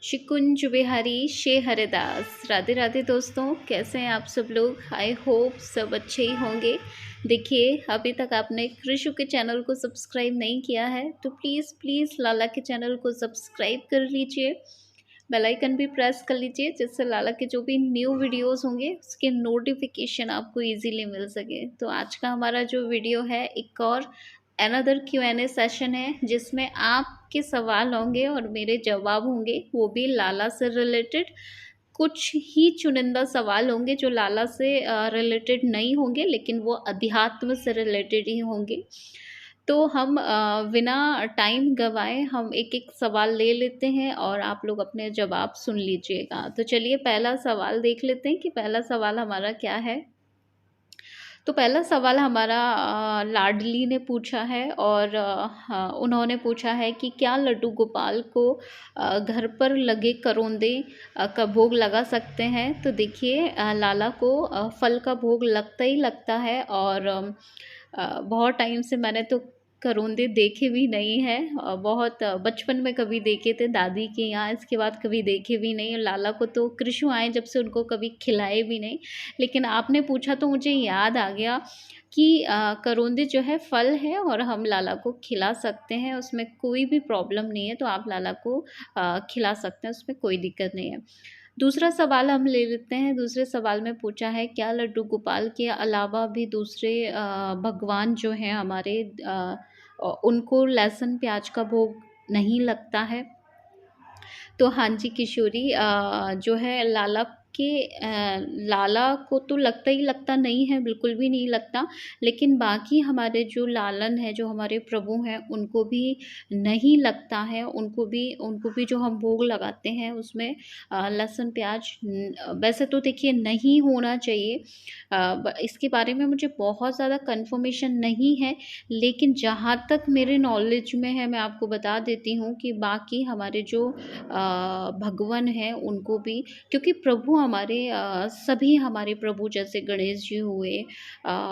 शिकुंज बिहारी शे हरिदास। राधे राधे दोस्तों, कैसे हैं आप सब लोग। आई होप सब अच्छे ही होंगे। देखिए, अभी तक आपने कृषु के चैनल को सब्सक्राइब नहीं किया है तो प्लीज़ प्लीज़ लाला के चैनल को सब्सक्राइब कर लीजिए, बेल आइकन भी प्रेस कर लीजिए, जिससे लाला के जो भी न्यू वीडियोस होंगे उसके नोटिफिकेशन आपको इजीली मिल सके। तो आज का हमारा जो वीडियो है एक और अनदर Q&A सेशन है, जिसमें आपके सवाल होंगे और मेरे जवाब होंगे, वो भी लाला से रिलेटेड। कुछ ही चुनिंदा सवाल होंगे जो लाला से रिलेटेड नहीं होंगे, लेकिन वो अध्यात्म से रिलेटेड ही होंगे। तो हम बिना टाइम गवाए हम एक एक सवाल ले लेते हैं और आप लोग अपने जवाब सुन लीजिएगा। तो चलिए पहला सवाल देख लेते हैं कि पहला सवाल हमारा क्या है। तो पहला सवाल हमारा लाडली ने पूछा है और उन्होंने पूछा है कि क्या लड्डू गोपाल को घर पर लगे करोंदे का भोग लगा सकते हैं। तो देखिए, लाला को फल का भोग लगता ही लगता है और बहुत टाइम से मैंने तो करोंदे देखे भी नहीं हैं। बहुत बचपन में कभी देखे थे दादी के यहाँ, इसके बाद कभी देखे भी नहीं। लाला को तो कृषु आए जब से उनको कभी खिलाए भी नहीं। लेकिन आपने पूछा तो मुझे याद आ गया कि करोंदे जो है फल है और हम लाला को खिला सकते हैं, उसमें कोई भी प्रॉब्लम नहीं है। तो आप लाला को खिला सकते हैं, उसमें कोई दिक्कत नहीं है। दूसरा सवाल हम ले लेते हैं। दूसरे सवाल में पूछा है क्या लड्डू गोपाल के अलावा भी दूसरे भगवान जो हैं हमारे, उनको लहसुन प्याज का भोग नहीं लगता है। तो हाँ जी किशोरी, जो है लाला को तो लगता ही लगता नहीं है, बिल्कुल भी नहीं लगता। लेकिन बाकी हमारे जो लालन है, जो हमारे प्रभु हैं, उनको भी नहीं लगता है। उनको भी जो हम भोग लगाते हैं उसमें लहसुन प्याज वैसे तो देखिए नहीं होना चाहिए। इसके बारे में मुझे बहुत ज़्यादा कंफर्मेशन नहीं है, लेकिन जहाँ तक मेरे नॉलेज में है मैं आपको बता देती हूँ कि बाकी हमारे जो भगवान हैं उनको भी, क्योंकि प्रभु हमारे सभी हमारे प्रभु जैसे गणेश जी हुए,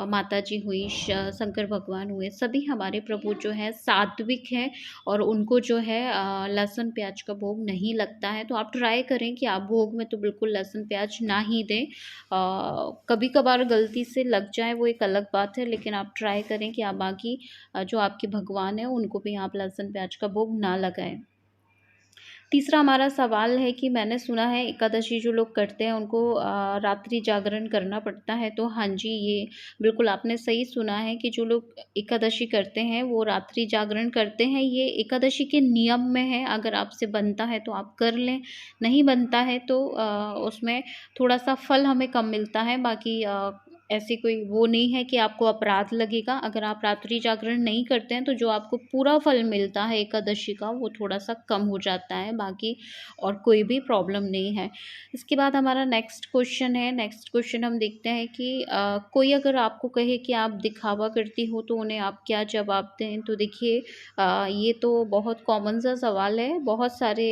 माता जी हुई, शंकर भगवान हुए, सभी हमारे प्रभु जो है सात्विक हैं और उनको जो है लहसुन प्याज का भोग नहीं लगता है। तो आप ट्राई करें कि आप भोग में तो बिल्कुल लहसुन प्याज ना ही दें। कभी कभार गलती से लग जाए वो एक अलग बात है, लेकिन आप ट्राई करें कि आप बाकी जो आपके भगवान हैं उनको भी आप लहसुन प्याज का भोग ना लगाएं। तीसरा हमारा सवाल है कि मैंने सुना है एकादशी जो लोग करते हैं उनको रात्रि जागरण करना पड़ता है। तो हाँ जी, ये बिल्कुल आपने सही सुना है कि जो लोग एकादशी करते हैं वो रात्रि जागरण करते हैं। ये एकादशी के नियम में है, अगर आपसे बनता है तो आप कर लें, नहीं बनता है तो उसमें थोड़ा सा फल हमें कम मिलता है। बाकी ऐसी कोई वो नहीं है कि आपको अपराध लगेगा। अगर आप रात्रि जागरण नहीं करते हैं तो जो आपको पूरा फल मिलता है एकादशी का वो थोड़ा सा कम हो जाता है, बाकी और कोई भी प्रॉब्लम नहीं है। इसके बाद हमारा नेक्स्ट क्वेश्चन है। नेक्स्ट क्वेश्चन हम देखते हैं कि कोई अगर आपको कहे कि आप दिखावा करती हो तो उन्हें आप क्या जवाब दें। तो देखिए, ये तो बहुत कॉमन सा सवाल है। बहुत सारे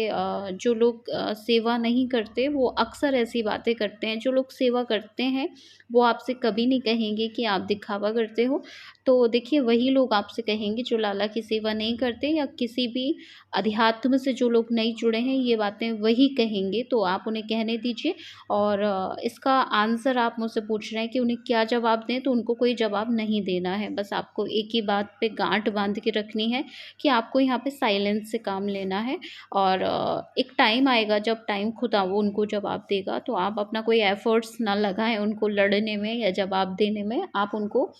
जो लोग सेवा नहीं करते वो अक्सर ऐसी बातें करते हैं। जो लोग सेवा करते हैं वो आपसे कभी नहीं कहेंगे कि आप दिखावा करते हो। तो देखिए, वही लोग आपसे कहेंगे जो लाला की सेवा नहीं करते या किसी भी अध्यात्म से जो लोग नहीं जुड़े हैं, ये बातें वही कहेंगे। तो आप उन्हें कहने दीजिए। और इसका आंसर आप मुझसे पूछ रहे हैं कि उन्हें क्या जवाब दें, तो उनको कोई जवाब नहीं देना है। बस आपको एक ही बात पे गांठ बांध के रखनी है कि आपको यहाँ पे साइलेंस से काम लेना है। और एक टाइम आएगा जब टाइम खुद वो उनको जवाब देगा, तो आप अपना कोई एफर्ट्स ना लगाएं उनको लड़ने में या जवाब देने में। आप उनको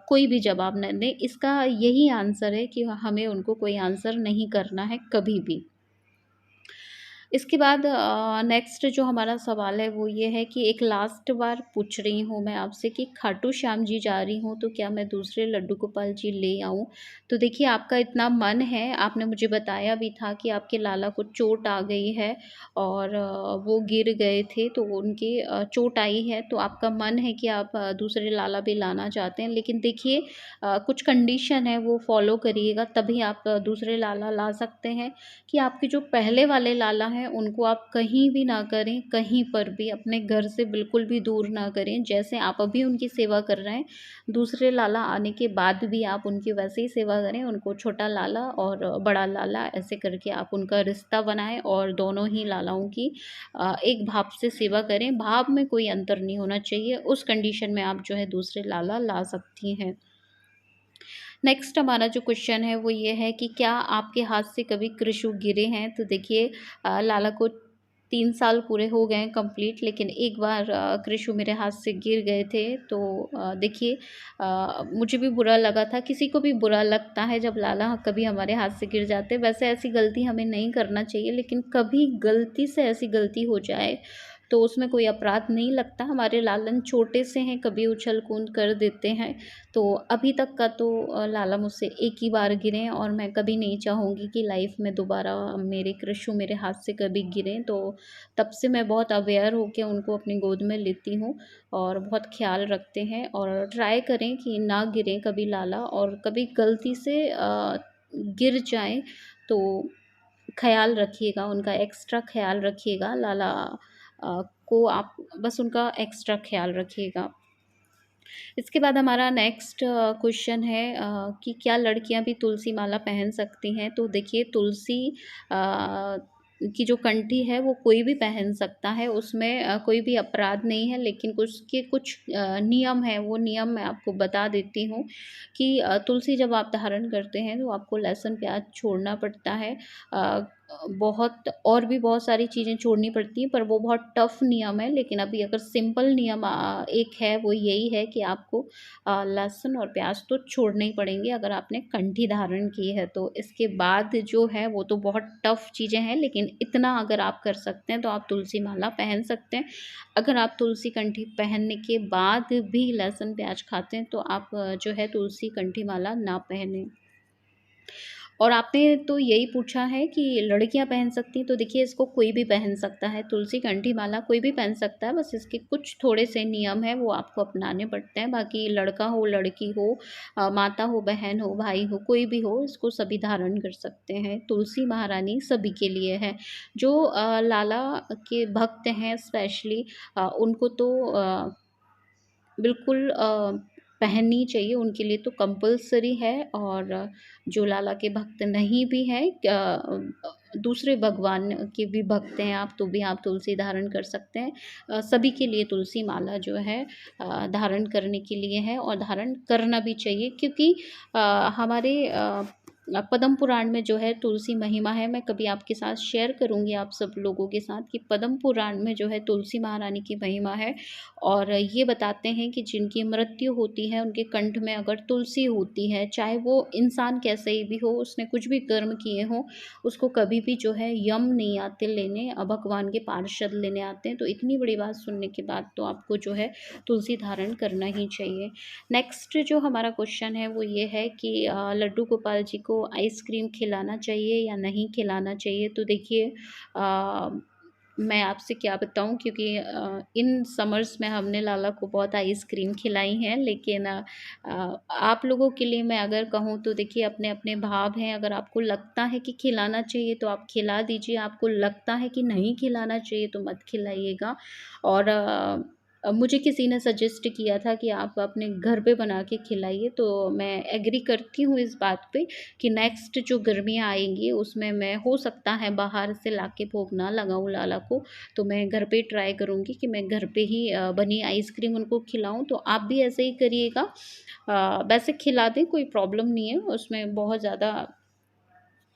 कोई भी जवाब न दें। इसका यही आंसर है कि हमें उनको कोई आंसर नहीं करना है कभी भी। इसके बाद नेक्स्ट जो हमारा सवाल है वो ये है कि एक लास्ट बार पूछ रही हूँ मैं आपसे कि खाटू श्याम जी जा रही हूँ तो क्या मैं दूसरे लड्डू गोपाल जी ले आऊँ। तो देखिए, आपका इतना मन है, आपने मुझे बताया भी था कि आपके लाला को चोट आ गई है और वो गिर गए थे तो उनकी चोट आई है। तो आपका मन है कि आप दूसरे लाला भी लाना चाहते हैं, लेकिन देखिए कुछ कंडीशन है वो फॉलो करिएगा, तभी आप दूसरे लाला ला सकते हैं। कि आपके जो पहले वाले लाला हैं है उनको आप कहीं भी ना करें, कहीं पर भी अपने घर से बिल्कुल भी दूर ना करें। जैसे आप अभी उनकी सेवा कर रहे हैं, दूसरे लाला आने के बाद भी आप उनकी वैसे ही सेवा करें। उनको छोटा लाला और बड़ा लाला ऐसे करके आप उनका रिश्ता बनाएँ और दोनों ही लालाओं की एक भाव से सेवा करें। भाव में कोई अंतर नहीं होना चाहिए, उस कंडीशन में आप जो है दूसरे लाला ला सकती हैं। नेक्स्ट हमारा जो क्वेश्चन है वो ये है कि क्या आपके हाथ से कभी कृषि गिरे हैं? तो देखिए लाला को 3 साल पूरे हो गए हैं कंप्लीट, लेकिन एक बार कृषि मेरे हाथ से गिर गए थे। तो देखिए मुझे भी बुरा लगा था, किसी को भी बुरा लगता है जब लाला कभी हमारे हाथ से गिर जाते हैं। वैसे ऐसी गलती हमें नहीं करना चाहिए, लेकिन कभी गलती से ऐसी गलती हो जाए तो उसमें कोई अपराध नहीं लगता। हमारे लालन छोटे से हैं, कभी उछल-कूद कर देते हैं। तो अभी तक का तो लाला मुझसे एक ही बार गिरे हैं और मैं कभी नहीं चाहूँगी कि लाइफ में दोबारा मेरे कृष्ण मेरे हाथ से कभी गिरें। तो तब से मैं बहुत अवेयर होके उनको अपनी गोद में लेती हूँ और बहुत ख़्याल रखते हैं और ट्राई करें कि ना गिरें कभी लाला, और कभी गलती से गिर जाएँ तो ख़्याल रखिएगा, उनका एक्स्ट्रा ख़्याल रखिएगा। लाला को आप बस उनका एक्स्ट्रा ख़्याल रखिएगा। इसके बाद हमारा नेक्स्ट क्वेश्चन है कि क्या लड़कियां भी तुलसी माला पहन सकती हैं? तो देखिए तुलसी अ, की जो कंठी है वो कोई भी पहन सकता है, उसमें कोई भी अपराध नहीं है। लेकिन कुछ के कुछ नियम है, वो नियम मैं आपको बता देती हूँ कि तुलसी जब आप धारण करते हैं तो आपको लहसुन प्याज छोड़ना पड़ता है। बहुत और भी बहुत सारी चीज़ें छोड़नी पड़ती हैं, पर वो बहुत टफ नियम है। लेकिन अभी अगर सिंपल नियम एक है, वो यही है कि आपको लहसुन और प्याज तो छोड़ने ही पड़ेंगे अगर आपने कंठी धारण की है तो। इसके बाद जो है वो तो बहुत टफ चीज़ें हैं, लेकिन इतना अगर आप कर सकते हैं तो आप तुलसी माला पहन सकते हैं। अगर आप तुलसी कंठी पहनने के बाद भी लहसुन प्याज खाते हैं तो आप जो है तुलसी कंठी माला ना पहनें। और आपने तो यही पूछा है कि लड़कियां पहन सकती हैं, तो देखिए इसको कोई भी पहन सकता है, तुलसी कंठी माला कोई भी पहन सकता है। बस इसके कुछ थोड़े से नियम हैं वो आपको अपनाने पड़ते हैं। बाकी लड़का हो लड़की हो, माता हो बहन हो भाई हो, कोई भी हो, इसको सभी धारण कर सकते हैं। तुलसी महारानी सभी के लिए है। जो लाला के भक्त हैं स्पेशली उनको तो बिल्कुल पहननी चाहिए, उनके लिए तो कंपल्सरी है। और जो लाला के भक्त नहीं भी हैं दूसरे भगवान के भी भक्त हैं आप, तो भी आप तुलसी धारण कर सकते हैं। सभी के लिए तुलसी माला जो है धारण करने के लिए है और धारण करना भी चाहिए, क्योंकि हमारे पद्म पुराण में जो है तुलसी महिमा है। मैं कभी आपके साथ शेयर करूँगी आप सब लोगों के साथ कि पद्म पुराण में जो है तुलसी महारानी की महिमा है। और ये बताते हैं कि जिनकी मृत्यु होती है उनके कंठ में अगर तुलसी होती है, चाहे वो इंसान कैसे ही भी हो, उसने कुछ भी कर्म किए हों, उसको कभी भी जो है यम नहीं आते लेने, भगवान के पार्षद लेने आते हैं। तो इतनी बड़ी बात सुनने के बाद तो आपको जो है तुलसी धारण करना ही चाहिए। नेक्स्ट जो हमारा क्वेश्चन है वो ये है कि लड्डू गोपाल जी को आइसक्रीम खिलाना चाहिए या नहीं खिलाना चाहिए? तो देखिए मैं आपसे क्या बताऊँ, क्योंकि इन समर्स में हमने लाला को बहुत आइसक्रीम खिलाई हैं। लेकिन आप लोगों के लिए मैं अगर कहूँ तो देखिए अपने-अपने भाव हैं। अगर आपको लगता है कि खिलाना चाहिए तो आप खिला दीजिए, आपको लगता है कि नहीं खिलाना चाहिए तो मत खिलाइएगा। और मुझे किसी ने सजेस्ट किया था कि आप अपने घर पे बना के खिलाइए, तो मैं एग्री करती हूँ इस बात पे कि नेक्स्ट जो गर्मियाँ आएँगी उसमें मैं हो सकता है बाहर से लाके भोग ना लगाऊँ लाला को, तो मैं घर पे ट्राई करूँगी कि मैं घर पे ही बनी आइसक्रीम उनको खिलाऊँ। तो आप भी ऐसे ही करिएगा। वैसे खिला दें, कोई प्रॉब्लम नहीं है, उसमें बहुत ज़्यादा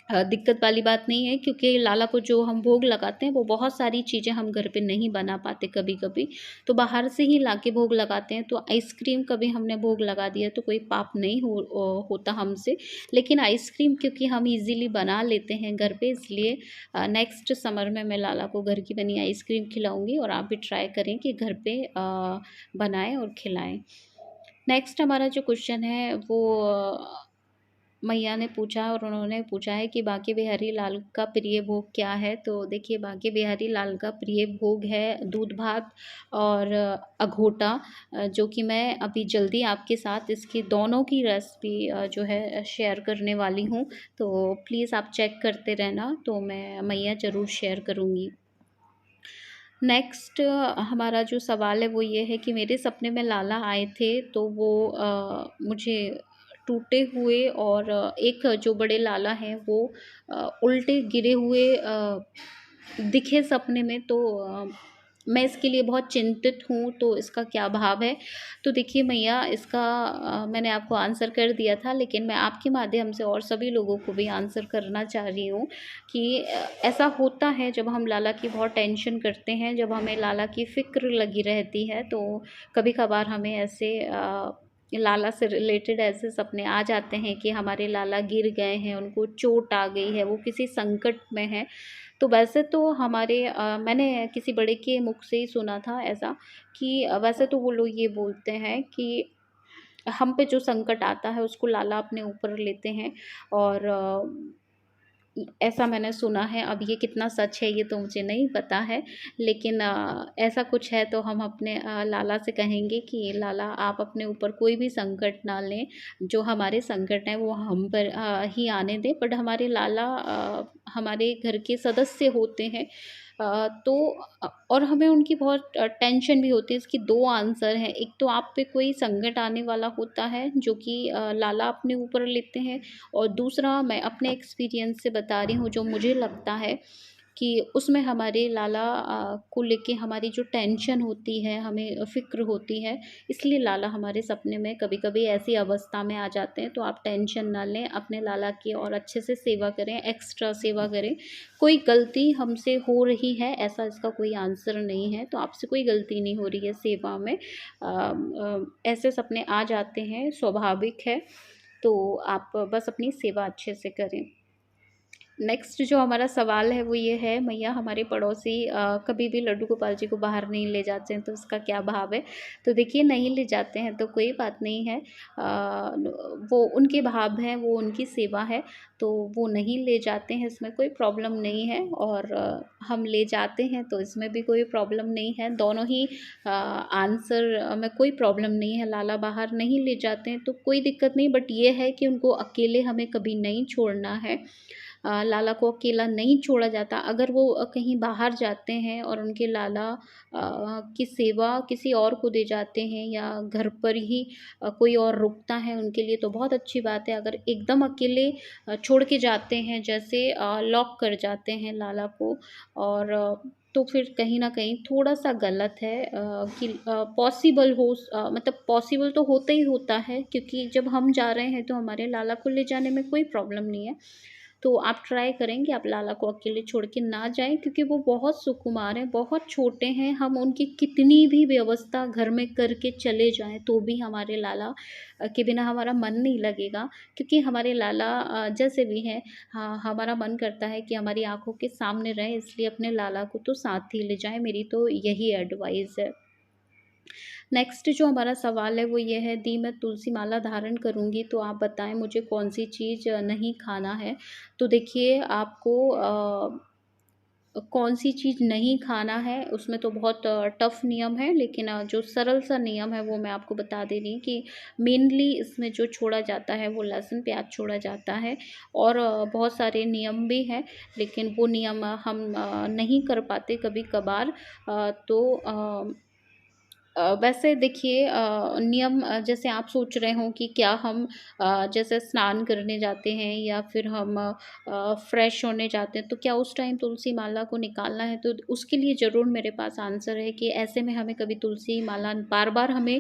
दिक्कत वाली बात नहीं है, क्योंकि लाला को जो हम भोग लगाते हैं वो बहुत सारी चीज़ें हम घर पे नहीं बना पाते कभी-कभी, तो बाहर से ही लाके भोग लगाते हैं। तो आइसक्रीम कभी हमने भोग लगा दिया तो कोई पाप नहीं होता हमसे। लेकिन आइसक्रीम क्योंकि हम ईज़िली बना लेते हैं घर पे, इसलिए नेक्स्ट समर में मैं लाला को घर की बनी आइसक्रीम खिलाऊँगी और आप भी ट्राई करें कि घर पे बनाएँ और खिलाएँ। नेक्स्ट हमारा जो क्वेश्चन है वो मैया ने पूछा और उन्होंने पूछा है कि बांके बिहारी लाल का प्रिय भोग क्या है? तो देखिए बांके बिहारी लाल का प्रिय भोग है दूध भात और अघोटा, जो कि मैं अभी जल्दी आपके साथ इसकी दोनों की रेसिपी जो है शेयर करने वाली हूँ। तो प्लीज़ आप चेक करते रहना, तो मैं मैया ज़रूर शेयर करूँगी। नेक्स्ट हमारा जो सवाल है वो ये है कि मेरे सपने में लाला आए थे, तो वो मुझे टूटे हुए और एक जो बड़े लाला हैं वो उल्टे गिरे हुए दिखे सपने में। तो मैं इसके लिए बहुत चिंतित हूँ, तो इसका क्या भाव है? तो देखिए मैया, इसका मैंने आपको आंसर कर दिया था, लेकिन मैं आपके माध्यम से और सभी लोगों को भी आंसर करना चाह रही हूँ कि ऐसा होता है जब हम लाला की बहुत टेंशन करते हैं, जब हमें लाला की फ़िक्र लगी रहती है, तो कभी-कभार हमें ऐसे लाला से रिलेटेड ऐसे सपने आ जाते हैं कि हमारे लाला गिर गए हैं, उनको चोट आ गई है, वो किसी संकट में हैं। तो वैसे तो हमारे मैंने किसी बड़े के मुख से ही सुना था ऐसा कि वैसे तो वो लोग ये बोलते हैं कि हम पे जो संकट आता है उसको लाला अपने ऊपर लेते हैं, और ऐसा मैंने सुना है। अब ये कितना सच है ये तो मुझे नहीं पता है, लेकिन ऐसा कुछ है तो हम अपने लाला से कहेंगे कि लाला आप अपने ऊपर कोई भी संकट ना लें, जो हमारे संकट हैं वो हम पर ही आने दें। बट हमारे लाला हमारे घर के सदस्य होते हैं, तो और हमें उनकी बहुत टेंशन भी होती है। इसकी 2 आंसर हैं, एक तो आप पे कोई संकट आने वाला होता है जो कि लाला अपने ऊपर लेते हैं, और दूसरा मैं अपने एक्सपीरियंस से बता रही हूँ जो मुझे लगता है कि उसमें हमारे लाला को लेके हमारी जो टेंशन होती है, हमें फ़िक्र होती है, इसलिए लाला हमारे सपने में कभी-कभी ऐसी अवस्था में आ जाते हैं। तो आप टेंशन ना लें, अपने लाला की और अच्छे से सेवा करें, एक्स्ट्रा सेवा करें। कोई गलती हमसे हो रही है ऐसा इसका कोई आंसर नहीं है, तो आपसे कोई गलती नहीं हो रही है सेवा में। ऐसे सपने आ जाते हैं, स्वाभाविक है, तो आप बस अपनी सेवा अच्छे से करें। नेक्स्ट जो हमारा सवाल है वो ये है, मैया हमारे पड़ोसी कभी भी लड्डू गोपाल जी को बाहर नहीं ले जाते हैं, तो उसका क्या भाव है? तो देखिए नहीं ले जाते हैं तो कोई बात नहीं है, वो उनके भाव हैं, वो उनकी सेवा है, तो वो नहीं ले जाते हैं, इसमें कोई प्रॉब्लम नहीं है। और हम ले जाते हैं तो इसमें भी कोई प्रॉब्लम नहीं है। दोनों ही आंसर में कोई प्रॉब्लम नहीं है। लाला बाहर नहीं ले जाते हैं तो कोई दिक्कत नहीं, बट ये है कि उनको अकेले हमें कभी नहीं छोड़ना है। लाला को अकेला नहीं छोड़ा जाता। अगर वो कहीं बाहर जाते हैं और उनके लाला की सेवा किसी और को दे जाते हैं, या घर पर ही कोई और रुकता है उनके लिए, तो बहुत अच्छी बात है। अगर एकदम अकेले छोड़ के जाते हैं, जैसे लॉक कर जाते हैं लाला को, और तो फिर कहीं न कहीं थोड़ा-सा गलत है कि पॉसिबल हो मतलब पॉसिबल तो होता ही होता है, क्योंकि जब हम जा रहे हैं तो हमारे लाला को ले जाने में कोई प्रॉब्लम नहीं है। तो आप ट्राई करें कि आप लाला को अकेले छोड़ के ना जाएँ, क्योंकि वो बहुत सुकुमार हैं, बहुत छोटे हैं। हम उनकी कितनी भी व्यवस्था घर में करके चले जाएँ, तो भी हमारे लाला के बिना हमारा मन नहीं लगेगा, क्योंकि हमारे लाला जैसे भी हैं, हाँ, हमारा मन करता है कि हमारी आँखों के सामने रहें, इसलिए अपने लाला को तो साथ ही ले जाएँ, मेरी तो यही एडवाइस है। नेक्स्ट जो हमारा सवाल है वो ये है, दी मैं तुलसी माला धारण करूँगी तो आप बताएँ मुझे कौन-सी चीज़ नहीं खाना है? तो देखिए आपको कौन-सी चीज़ नहीं खाना है उसमें तो बहुत टफ़ नियम है, लेकिन जो सरल सा नियम है वो मैं आपको बता दे रही हूँ कि मेनली इसमें जो छोड़ा जाता है वो लहसुन, प्याज़ छोड़ा जाता है, और बहुत सारे नियम भी हैं, लेकिन वो नियम हम नहीं कर पाते कभी-कभार। तो वैसे देखिए नियम जैसे आप सोच रहे हों कि क्या हम जैसे स्नान करने जाते हैं या फिर हम फ्रेश होने जाते हैं, तो क्या उस टाइम तुलसी माला को निकालना है? तो उसके लिए ज़रूर मेरे पास आंसर है कि ऐसे में हमें कभी तुलसी माला बार-बार हमें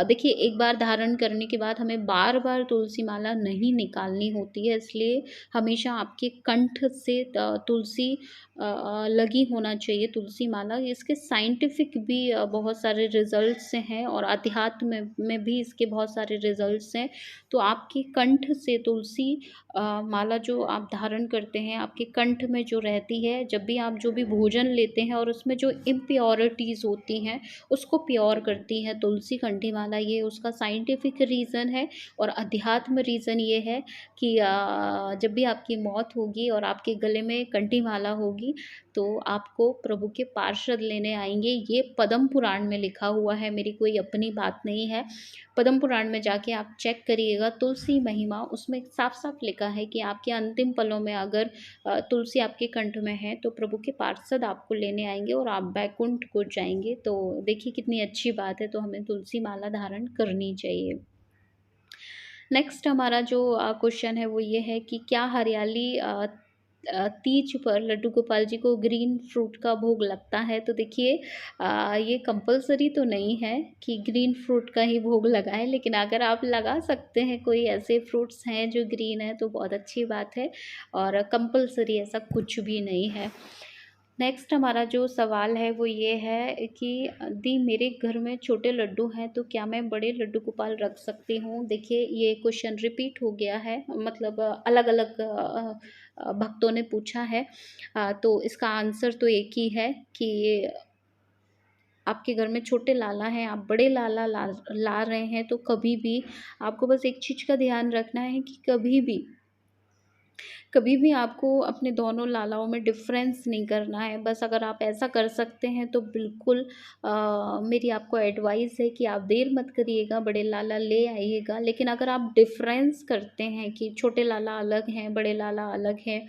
देखिए एक बार धारण करने के बाद हमें बार-बार तुलसी माला नहीं निकालनी होती है, इसलिए हमेशा आपके कंठ से तुलसी लगी होना चाहिए तुलसी माला। इसके साइंटिफिक भी बहुत सारे रिज़ल्ट रिज़ल्ट्स हैं और अध्यात्म में भी इसके बहुत सारे रिज़ल्ट्स हैं। तो आपके कंठ से तुलसी माला जो आप धारण करते हैं, आपके कंठ में जो रहती है, जब भी आप जो भी भोजन लेते हैं और उसमें जो इम्प्योरिटीज़ होती हैं, उसको प्योर करती है तुलसी कंठी माला। ये उसका साइंटिफिक रीज़न है और अध्यात्म रीज़न ये है कि जब भी आपकी मौत होगी और आपके गले में कंठी माला होगी, तो आपको प्रभु के पार्षद लेने आएँगे। ये पद्म पुराण में लिखा हुआ है, मेरी कोई अपनी बात नहीं है। पद्म पुराण में जाके आप चेक करिएगा तुलसी महिमा, उसमें साफ-साफ लिखा है कि आपके अंतिम पलों में अगर तुलसी आपके कंठ में है, तो प्रभु के पार्षद आपको लेने आएँगे और आप बैकुंठ को जाएँगे। तो देखिए कितनी अच्छी बात है, तो हमें तुलसी माला धारण करनी चाहिए। नेक्स्ट हमारा जो क्वेश्चन है वो ये है कि क्या हरियाली तीज पर लड्डू गोपाल जी को ग्रीन फ्रूट का भोग लगता है? तो देखिए ये कंपल्सरी तो नहीं है कि ग्रीन फ्रूट का ही भोग लगाएँ, लेकिन अगर आप लगा सकते हैं, कोई ऐसे फ्रूट्स हैं जो ग्रीन है तो बहुत अच्छी बात है और कंपल्सरी ऐसा कुछ भी नहीं है। नेक्स्ट हमारा जो सवाल है वो ये है कि दी मेरे घर में छोटे लड्डू हैं, तो क्या मैं बड़े लड्डू गोपाल रख सकती हूँ? देखिए ये क्वेश्चन रिपीट हो गया है, मतलब अलग-अलग भक्तों ने पूछा है। तो इसका आंसर तो एक ही है कि आपके घर में छोटे लाला हैं, आप बड़े लाला ला रहे हैं, तो कभी भी आपको बस एक चीज़ का ध्यान रखना है कि कभी भी आपको अपने दोनों लालाओं में डिफ़रेंस नहीं करना है। बस अगर आप ऐसा कर सकते हैं तो बिल्कुल मेरी आपको एडवाइस है कि आप देर मत करिएगा, बड़े लाला ले आइएगा। लेकिन अगर आप डिफ़रेंस करते हैं कि छोटे लाला अलग हैं, बड़े लाला अलग हैं,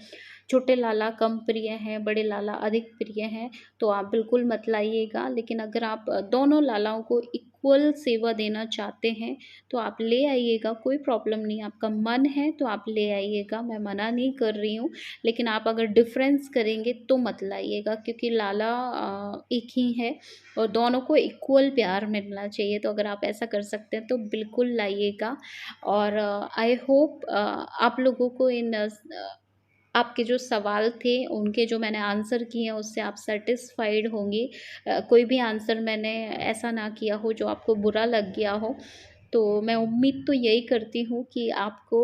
छोटे लाला कम प्रिय हैं, बड़े लाला अधिक प्रिय हैं, तो आप बिल्कुल मत लाइएगा। लेकिन अगर आप दोनों लालाओं को इक्वल सेवा देना चाहते हैं, तो आप ले आइएगा, कोई प्रॉब्लम नहीं है। आपका मन है तो आप ले आइएगा, मैं मना नहीं कर रही हूँ। लेकिन आप अगर डिफ़रेंस करेंगे तो मत लाइएगा, क्योंकि लाला एक ही है और दोनों को इक्वल प्यार मिलना चाहिए। तो अगर आप ऐसा कर सकते हैं तो बिल्कुल लाइएगा। और आई होप आप लोगों को आपके जो सवाल थे उनके जो मैंने आंसर किए हैं उससे आप सैटिस्फाइड होंगी। कोई भी आंसर मैंने ऐसा ना किया हो जो आपको बुरा लग गया हो। तो मैं उम्मीद तो यही करती हूँ कि आपको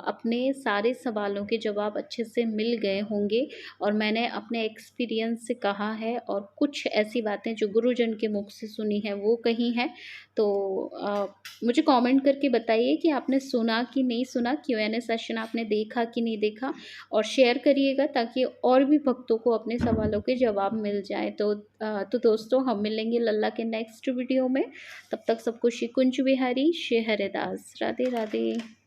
अपने सारे सवालों के जवाब अच्छे से मिल गए होंगे और मैंने अपने एक्सपीरियंस से कहा है और कुछ ऐसी बातें जो गुरुजन के मुख से सुनी हैं वो कही हैं। तो मुझे कमेंट करके बताइए कि आपने सुना कि नहीं सुना, Q&A सेशन आपने देखा कि नहीं देखा और शेयर करिएगा ताकि और भी भक्तों को अपने सवालों के जवाब मिल जाए। तो दोस्तों हम मिलेंगे लल्ला के नेक्स्ट वीडियो में। तब तक सबको श्री कुंज बिहारी श्री हरिदास। राधे राधे।